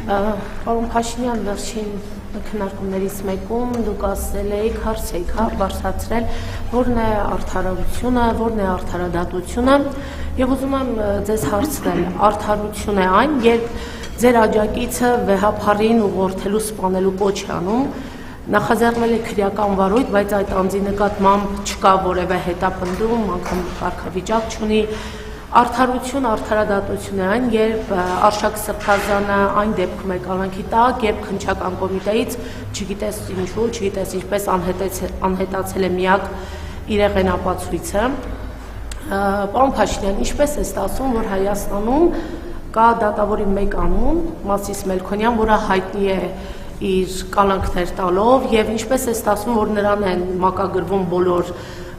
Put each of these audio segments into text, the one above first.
Պարոն Փաշինյան, վերջին քննարկումներից մեկում դուք ասել եք, հարց եք բարձրացրել, որն է արդարությունը, որն է արդարադատությունը, եւ ուզում եմ ձեզ հարցնել, արդարություն է այն, երբ ձեր աջակիցը վեհափառին ուղղորդելու սպանելու կոչ է անում, նախաձեռնել է քրեական վարույթ, բայց այդ անձի նկատմամբ չկա որևէ հետապնդում, անգամ կարգավիճակ չունի, արդարություն, արդարադատություն է այն, երբ Արշակ Սրբազանը այն դեպքում է կալանքի տակ, երբ քննչական կոմիտեից չգիտես ինչու, չգիտես ինչպես անհետացել է միակ իրեղեն ապացույցը։ Պարոն Փաշինյան, ինչպես է ստացվում, որ Հայաստանում կա դատավորի մեկ անուն, Մասիս Մելքոնյան, որը հայտնի է իր կալանքներ տալով, եւ ինչպես է ստացվում, որ նրան են մակագրվում բոլոր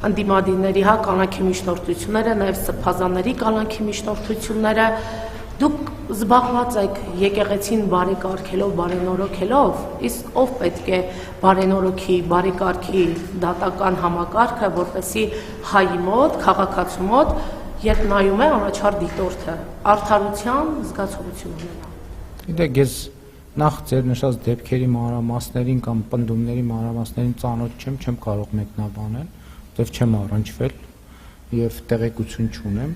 ընդդիմադիրների կալանքի միջնորդությունները, նաև սրբազանների կալանքի միջնորդությունները, դուք զբաղված եք եկեղեցին բարեկարգելով, բարենորոգելով, իսկ ով պետք է բարենորոգի, բարեկարգի դատական համակարգը, որպեսզի հայի մոտ, քաղաքացու մոտ, երբ նայում է առաջար դիտորդը, արդարության զգացողություն ունենա։ Գիտեք, ես նախ ձեր նշած դեպքերի մանրամասներին կամ պնդումների մանրամասներին ծանոթ չեմ կարող մեկնաբանել, որտեղ չեմ առնչվել եւ տեղեկություն չունեմ,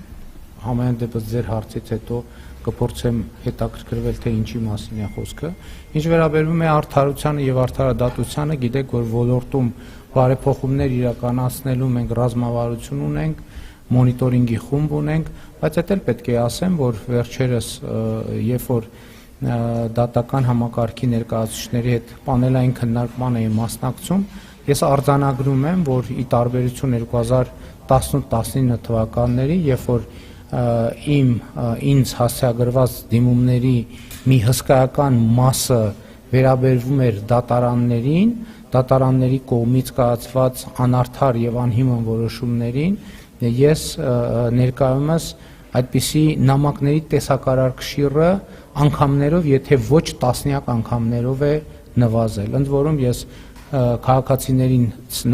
համենայն դեպս ձեր հարցից հետո կփորձեմ հետաքրքրվել, թե ինչի մասին է խոսքը։ Ինչ վերաբերում է արդարությանը եւ արդարադատությանը, գիտեք, որ ոլորտում բարեփոխումներ իրականացնելու մենք ռազմավարություն ունենք, մոնիտորինգի խումբ ունենք, բայց դա էլ պետք է ասեմ, որ վերջերս երբ որ դատական համակարգի ներկայացուցիչների հետ պանելային քննարկման էի մասնակցում, ես արձանագրում եմ, որ ի տարբերություն 2018-19 թվականների, երբ որ ինձ հասցեագրված դիմումների մի հսկայական մասը վերաբերվում էր դատարաններին, դատարանների կողմից կայացված անարդար եւ անհիմն որոշումներին, ես ներկայումս այդպիսի նամակների տեսակարար կշիռը անգամներով, եթե ոչ տասնյակ անգամներով է նվազել, ընդ որում ես քաղաքացիներին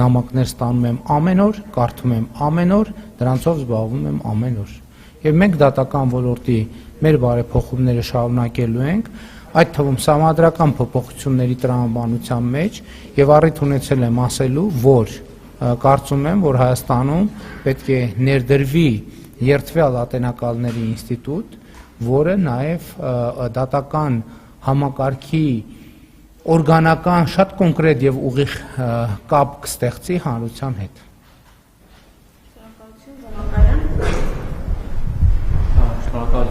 նամակներ ստանում եմ ամեն օր, կարդում եմ ամեն օր, դրանցով զբաղվում եմ ամեն օր։ Եվ մենք դատական ոլորտի մեր բարեփոխումները շարունակելու ենք, այդ թվում սահմանադրական փոփոխությունների տրամաբանության մեջ, եւ առիթ ունեցել եմ ասելու, որ կարծում եմ, որ Հայաստանում պետք է ներդրվի երդվյալ ատենակալների ինստիտուտ, որը նաև դատական համակարգի օրգանական շատ կոնկրետ եւ ուղիղ կապ կստեղծի հանրության հետ։ Շնորհակալություն,